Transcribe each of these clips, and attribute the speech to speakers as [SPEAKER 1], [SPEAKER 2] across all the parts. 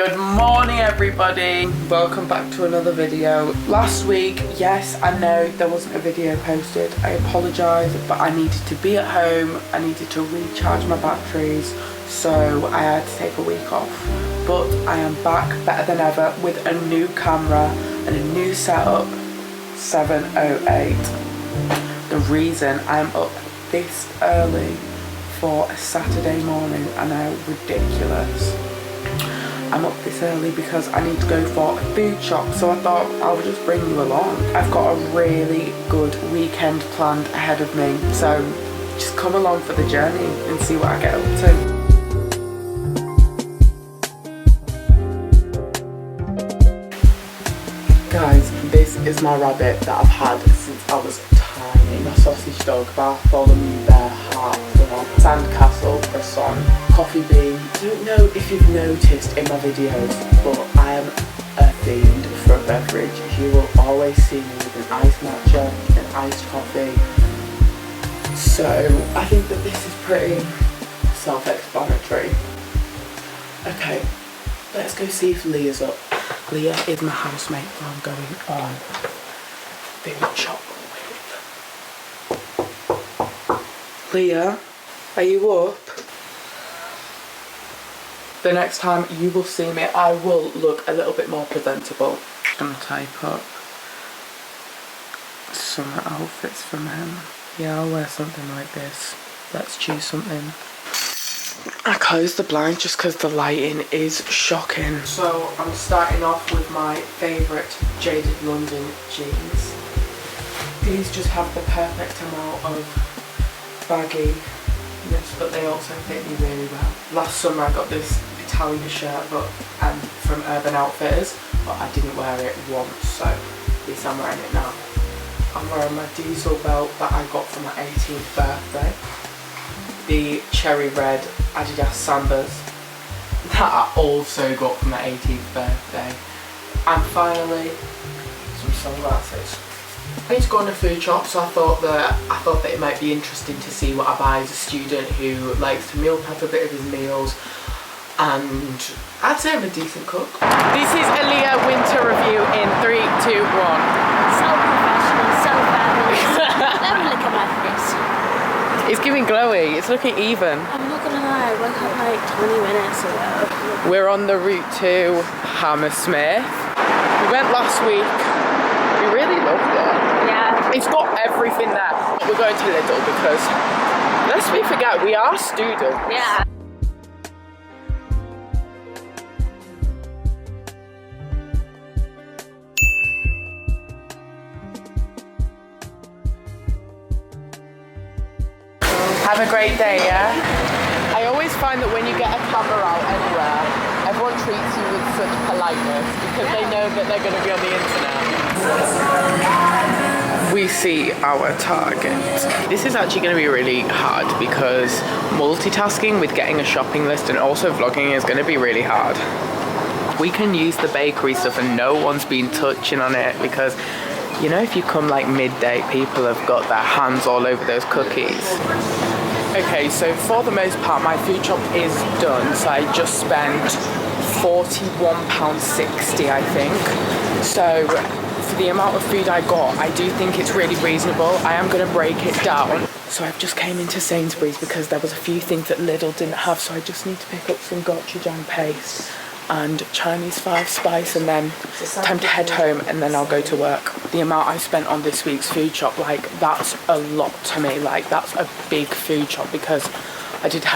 [SPEAKER 1] Good morning everybody, welcome back to another video. Last week, yes, I know there wasn't a video posted. I apologise, but I needed to be at home. I needed to recharge my batteries, so I had to take a week off. But I am back better than ever with a new camera and a new setup, 7:08. The reason I'm up this early for a Saturday morning, I know, ridiculous. I'm up this early because I need to go for a food shop, so I thought I'll just bring you along. I've got a really good weekend planned ahead of me, so just come along for the journey and see what I get up to. Guys, this is my rabbit that I've had since I was tiny. My sausage dog, Bartholomew Bear, Heart, Sandcastle, Croissant, Coffee Bean. I don't know if you've noticed in my videos, but I am a fiend for a beverage. You will always see me with an iced matcha, an iced coffee. So I think that this is pretty self-explanatory. Okay, let's go see if Leah's up. Leah is my housemate who I'm going on food shop with. Leah, are you up? The next time you will see me, I will look a little bit more presentable. I'm gonna type up some outfits from him. Yeah, I'll wear something like this. Let's choose something. I closed the blind just because the lighting is shocking. So I'm starting off with my favourite Jaded London jeans. These just have the perfect amount of bagginess, but they also fit me really well. Last summer I got this Italian shirt from Urban Outfitters, but I didn't wear it once, so at least I'm wearing it now. I'm wearing my diesel belt that I got for my 18th birthday. The cherry red Adidas Sambas that I also got for my 18th birthday. And finally, some sunglasses. I need to go on a food shop, so I thought that it might be interesting to see what I buy as a student who likes to meal prep a bit of his meals, and I'd say I'm a decent cook. This is a Leah winter review in 3, 2, 1.
[SPEAKER 2] So professional, so fabulous. Let me look at my face.
[SPEAKER 1] It's giving glowy, it's looking even.
[SPEAKER 2] I'm not gonna lie, I woke up like 20 minutes ago.
[SPEAKER 1] We're on the route to Hammersmith. We went last week. We really loved it.
[SPEAKER 2] Yeah.
[SPEAKER 1] It's got everything there. We're going to Lidl because, lest we forget, we are students.
[SPEAKER 2] Yeah.
[SPEAKER 1] Have a great day, yeah? I always find that when you get a camera out anywhere, everyone treats you with such politeness because they know that they're going to be on the internet. We see our target. This is actually going to be really hard because multitasking with getting a shopping list and also vlogging is going to be really hard. We can use the bakery stuff and no one's been touching on it because, you know, if you come like midday, people have got their hands all over those cookies. Okay, so for the most part, my food shop is done. So I just spent £41.60, I think. So for the amount of food I got, I do think it's really reasonable. I am going to break it down. So I've just came into Sainsbury's because there was a few things that Lidl didn't have. So I just need to pick up some gochujang paste and Chinese 5 spice, and then time to head home, and then I'll go to work. The amount I spent on this week's food shop, like, that's a lot to me. Like, that's a big food shop because I didn't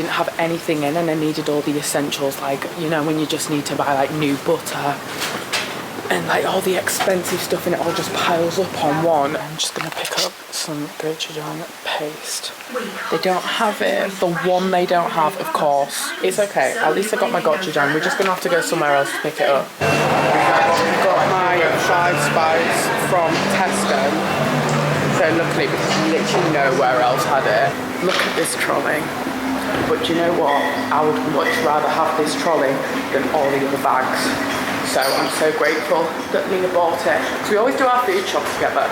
[SPEAKER 1] have anything in, and I needed all the essentials, like, you know, when you just need to buy like new butter and like all the expensive stuff, and it all just piles up on one. I'm just gonna pick up some gochujang paste. They don't have it. The one they don't have, of course. It's okay. At least I got my gochujang. We're just gonna have to go somewhere else to pick it up. Got my 5 spice from Tesco. So luckily, because literally nowhere else had it. Look at this trolley. But do you know what? I would much rather have this trolley than all the other bags. So I'm so grateful that Leah bought it. So we always do our food shop together.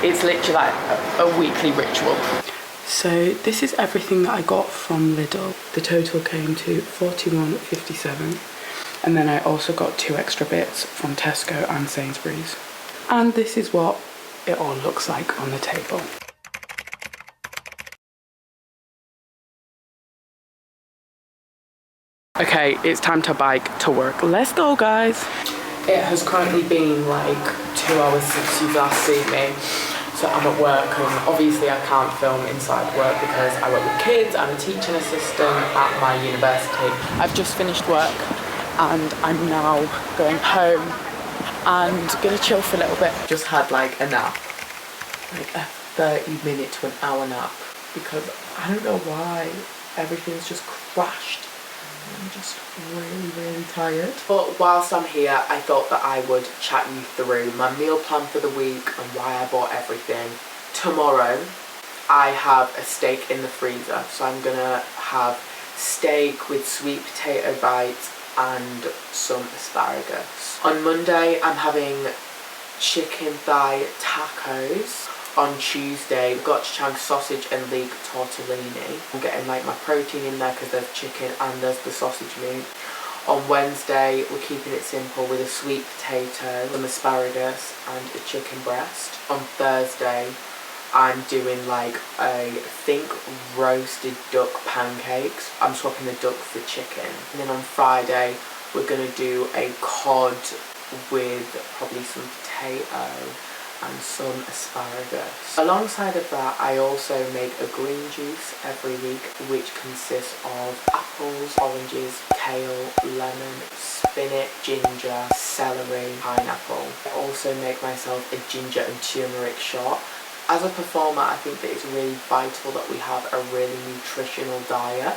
[SPEAKER 1] It's literally like a weekly ritual. So this is everything that I got from Lidl. The total came to £41.57. And then I also got 2 extra bits from Tesco and Sainsbury's. And this is what it all looks like on the table. Okay, it's time to bike to work. Let's go, guys. It has currently been like 2 hours since you've last seen me. So I'm at work, and obviously I can't film inside work because I work with kids. I'm a teaching assistant at my university. I've just finished work and I'm now going home and gonna chill for a little bit. Just had like a nap, like a 30-minute to an hour nap, because I don't know why everything's just crashed. I'm just really tired. But whilst I'm here, I thought that I would chat you through my meal plan for the week and why I bought everything. Tomorrow, I have a steak in the freezer. So I'm gonna have steak with sweet potato bites and some asparagus. On Monday, I'm having chicken thigh tacos. On Tuesday, we've got chang sausage and leek tortellini. I'm getting like my protein in there because there's chicken and there's the sausage meat. On Wednesday, we're keeping it simple with a sweet potato, some asparagus and a chicken breast. On Thursday, I'm doing like I think roasted duck pancakes. I'm swapping the duck for chicken. And then on Friday, we're gonna do a cod with probably some potato and some asparagus. Alongside of that, I also make a green juice every week, which consists of apples, oranges, kale, lemon, spinach, ginger, celery, pineapple. I also make myself a ginger and turmeric shot. As a performer, I think that it's really vital that we have a really nutritional diet.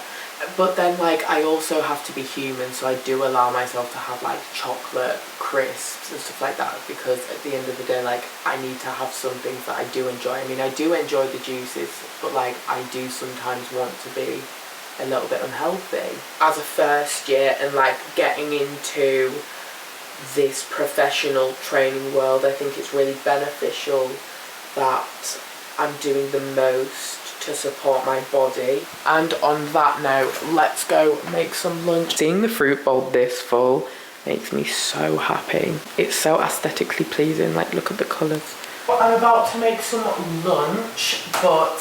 [SPEAKER 1] But then like I also have to be human, so I do allow myself to have like chocolate crisps and stuff like that, because at the end of the day, like I need to have some things that I do enjoy. I mean, I do enjoy the juices, but like I do sometimes want to be a little bit unhealthy. As a first year and like getting into this professional training world, I think it's really beneficial that I'm doing the most to support my body. And on that note, let's go make some lunch. Seeing the fruit bowl this full makes me so happy. It's so aesthetically pleasing, like look at the colours. I'm about to make some lunch, but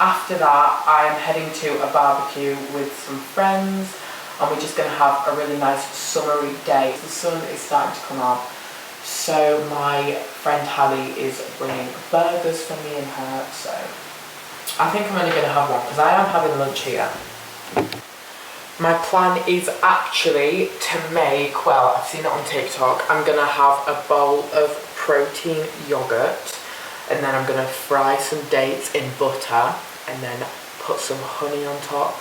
[SPEAKER 1] after that I am heading to a barbecue with some friends, and we're just going to have a really nice summery day. The sun is starting to come out, so my friend Hallie is bringing burgers for me and her, so I think I'm only going to have one because I am having lunch here. My plan is actually to make, well, I've seen it on TikTok, I'm going to have a bowl of protein yogurt, and then I'm going to fry some dates in butter and then put some honey on top.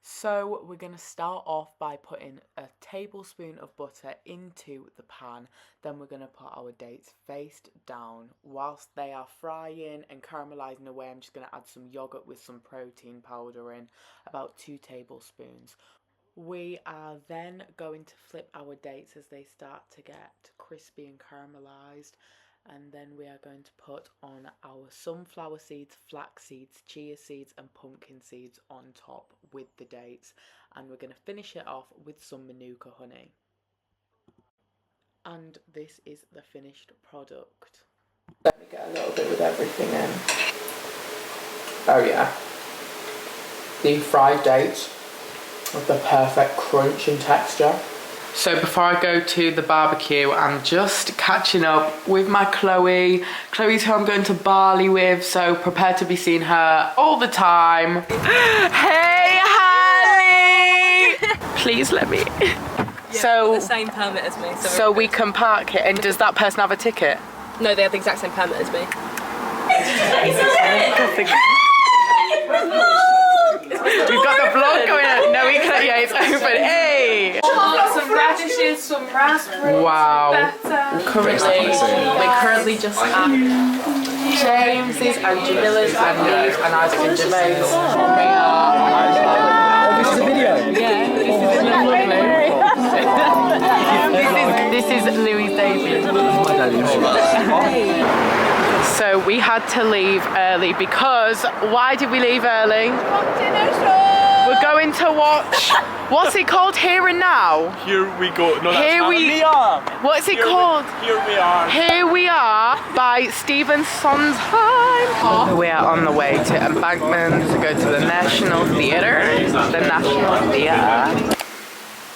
[SPEAKER 1] So we're going to start off by putting a tablespoon of butter into the pan. Then we're going to put our dates face down. Whilst they are frying and caramelising away, I'm just going to add some yogurt with some protein powder in, about 2 tablespoons. We are then going to flip our dates as they start to get crispy and caramelised. And then we are going to put on our sunflower seeds, flax seeds, chia seeds and pumpkin seeds on top with the dates. And we're going to finish it off with some manuka honey. And this is the finished product. Let me get a little bit with everything in. Oh yeah. The fried dates with the perfect crunch and texture. So before I go to the barbecue, I'm just catching up with my Chloe. Chloe's who I'm going to Bali with, so prepare to be seeing her all the time. Hey, Hallie! Please let me.
[SPEAKER 3] Yeah,
[SPEAKER 1] so
[SPEAKER 3] the same permit as me.
[SPEAKER 1] So we can park it, and does that person have a ticket?
[SPEAKER 3] No, they have the exact same permit as me.
[SPEAKER 1] We've got the vlog going on. No, yeah, it's open. Hey!
[SPEAKER 3] Some radishes, some raspberries.
[SPEAKER 1] Wow.
[SPEAKER 3] We're
[SPEAKER 1] currently just at James's and Jamila's and Lee's and I's and Jermaine's.
[SPEAKER 4] This is a video?
[SPEAKER 1] Yeah. This is Louis' debut. So we had to leave early because, why did we leave early?
[SPEAKER 2] Dinner show!
[SPEAKER 1] We're going to watch, what's it called, Here and Now?
[SPEAKER 4] Here we go. No, that's
[SPEAKER 1] Here we-
[SPEAKER 4] Liam.
[SPEAKER 1] What's it called?
[SPEAKER 4] Here we are.
[SPEAKER 1] Here We Are by Stephen Sondheim. We are on the way to Embankment to go to the National Theatre. The National Theatre.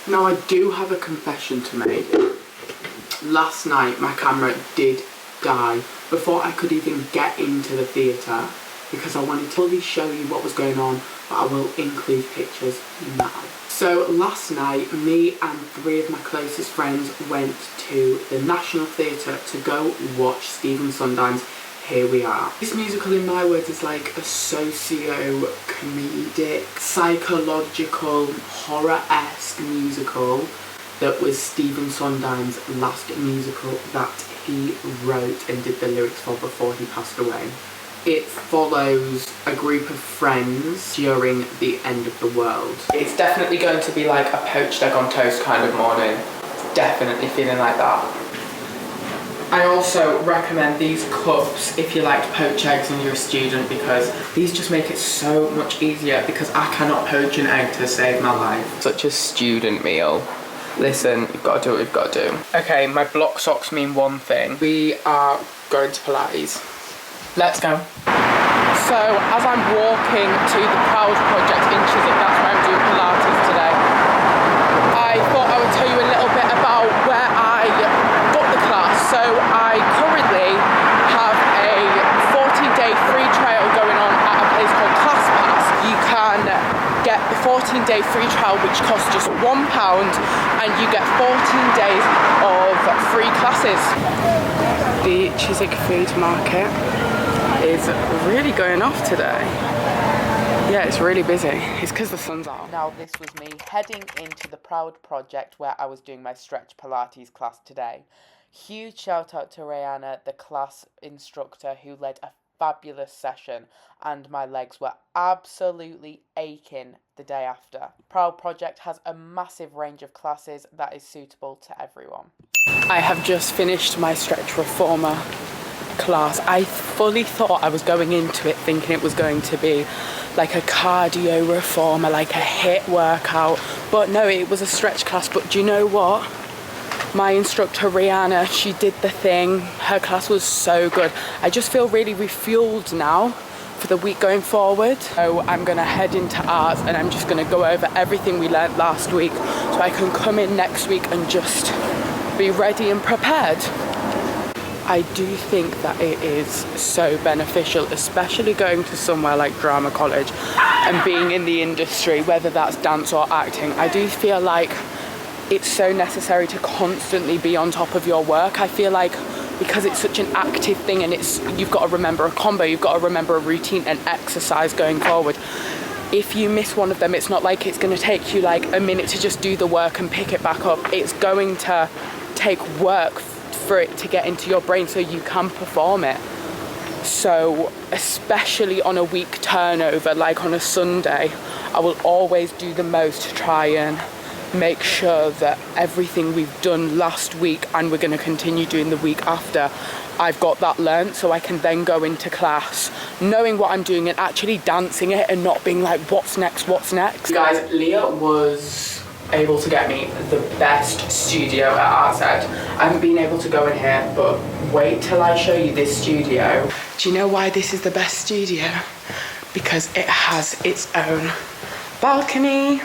[SPEAKER 1] Now I do have a confession to make. Last night my camera did die before I could even get into the theatre because I wanted to fully show you what was going on, but I will include pictures now. So last night, me and 3 of my closest friends went to the National Theatre to go watch Stephen Sondheim's Here We Are. This musical, in my words, is like a socio-comedic, psychological, horror-esque musical that was Stephen Sondheim's last musical that he wrote and did the lyrics for before he passed away. It follows a group of friends during the end of the world. It's definitely going to be like a poached egg on toast kind of morning. Definitely feeling like that. I also recommend these cups if you like poached eggs and you're a student, because these just make it so much easier because I cannot poach an egg to save my life. Such a student meal. Listen, you've got to do what you've got to do. Okay, my block socks mean one thing. We are going to Pilates. Let's go. So, as I'm walking to the Proud Project in Chiswick, that's where I'm doing Pilates today, I thought I would tell you a little bit about where I got the class. So, I currently have a 14-day free trial going on at a place called ClassPass. You can get the 14-day free trial, which costs just £1, and you get 14 days of free classes. The Chiswick Food Market is really going off today. Yeah, it's really busy. It's because the sun's out. Now, this was me heading into the Proud Project where I was doing my stretch Pilates class today. Huge shout out to Rihanna, the class instructor, who led a fabulous session, and my legs were absolutely aching the day after. Proud Project has a massive range of classes that is suitable to everyone. I have just finished my stretch reformer class. I fully thought I was going into it thinking it was going to be like a cardio reformer, like a HIIT workout, but no, it was a stretch class. But do you know what? My instructor Rihanna, she did the thing. Her class was so good. I just feel really refueled now for the week going forward. So I'm gonna head into arts and I'm just gonna go over everything we learnt last week so I can come in next week and just be ready and prepared. I do think that it is so beneficial, especially going to somewhere like drama college and being in the industry, whether that's dance or acting. I do feel like it's so necessary to constantly be on top of your work. I feel like because it's such an active thing and you've got to remember a combo, you've got to remember a routine and exercise going forward. If you miss one of them, it's not like it's going to take you like a minute to just do the work and pick it back up. It's going to take work for it to get into your brain so you can perform it. So especially on a week turnover, like on a Sunday, I will always do the most to try and make sure that everything we've done last week and we're going to continue doing the week after, I've got that learnt, so I can then go into class knowing what I'm doing and actually dancing it and not being like, what's next, what's next. Guys, Leah was able to get me the best studio at Artsed. I haven't been able to go in here, but wait till I show you this studio. Do you know why this is the best studio? Because it has its own balcony.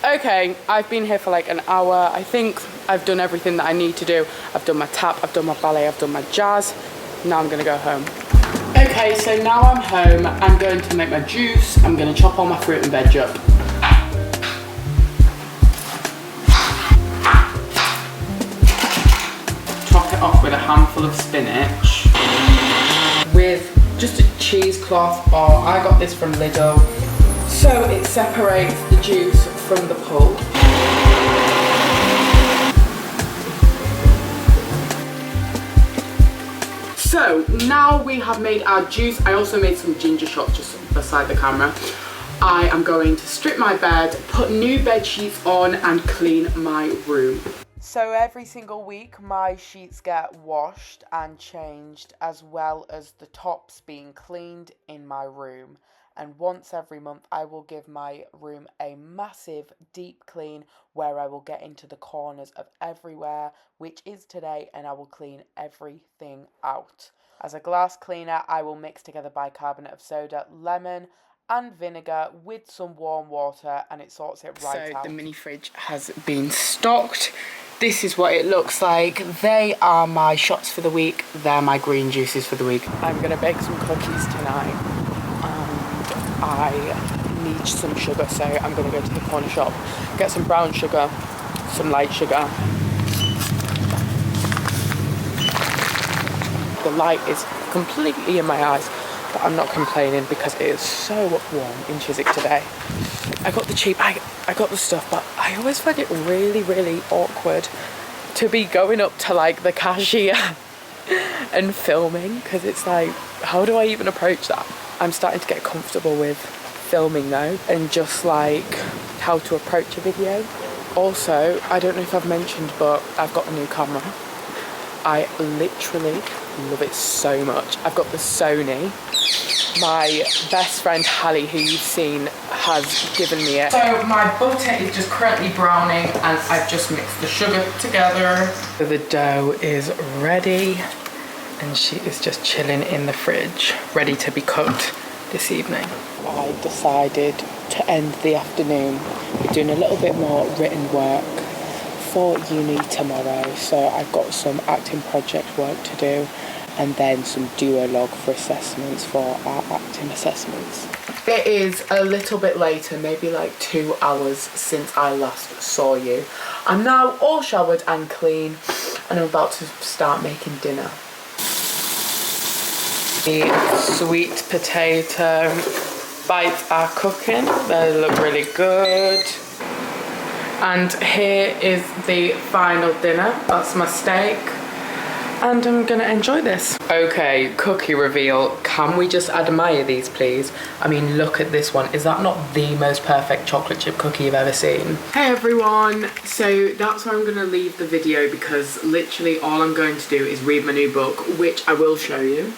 [SPEAKER 1] Okay, I've been here for like an hour. I think I've done everything that I need to do. I've done my tap, I've done my ballet, I've done my jazz. Now I'm gonna go home. Okay, so now I'm home. I'm going to make my juice. I'm gonna chop all my fruit and veg up. Top it off with a handful of spinach. With just a cheesecloth, or I got this from Lidl. So it separates the juice from the pulp. So now we have made our juice. I also made some ginger shots just beside the camera. I am going to strip my bed, put new bed sheets on and clean my room. So every single week my sheets get washed and changed, as well as the tops being cleaned in my room. And once every month I will give my room a massive deep clean where I will get into the corners of everywhere, which is today, and I will clean everything out. As a glass cleaner, I will mix together bicarbonate of soda, lemon and vinegar with some warm water, and it sorts it right out. So the mini fridge has been stocked. This is what it looks like. They are my shots for the week. They're my green juices for the week. I'm gonna bake some cookies tonight, and I need some sugar, so I'm gonna go to the corner shop, get some brown sugar, some light sugar. The light is completely in my eyes, but I'm not complaining because it is so warm in Chiswick today. I got the cheap, I got the stuff, but I always find it really, really awkward to be going up to like the cashier and filming, because it's like, how do I even approach that? I'm starting to get comfortable with filming though, and just like how to approach a video. Also, I don't know if I've mentioned, but I've got a new camera. I literally love it so much. I've got the Sony. My best friend Hallie, who you've seen, has given me it. So my butter is just currently browning, and I've just mixed the sugar together. So the dough is ready, and she is just chilling in the fridge, ready to be cooked this evening. I decided to end the afternoon with doing a little bit more written work for uni tomorrow. So I've got some acting project work to do, and then some duologue for assessments for our acting assessments. It is a little bit later, maybe like 2 hours since I last saw you. I'm now all showered and clean, and I'm about to start making dinner. The sweet potato bites are cooking. They look really good. And here is the final dinner. That's my steak. And I'm gonna enjoy this. Okay, cookie reveal. Can we just admire these, please? I mean, look at this one. Is that not the most perfect chocolate chip cookie you've ever seen? Hey everyone. So that's where I'm gonna leave the video, because literally all I'm going to do is read my new book, which I will show you.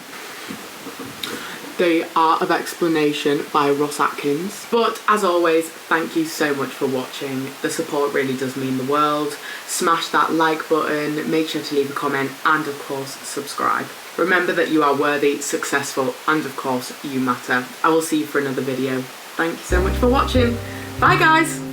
[SPEAKER 1] The Art of Explanation by Ross Atkins. But as always, thank you so much for watching. The support really does mean the world. Smash that like button, make sure to leave a comment, and of course subscribe. Remember that you are worthy, successful, and of course you matter. I will see you for another video. Thank you so much for watching. Bye guys!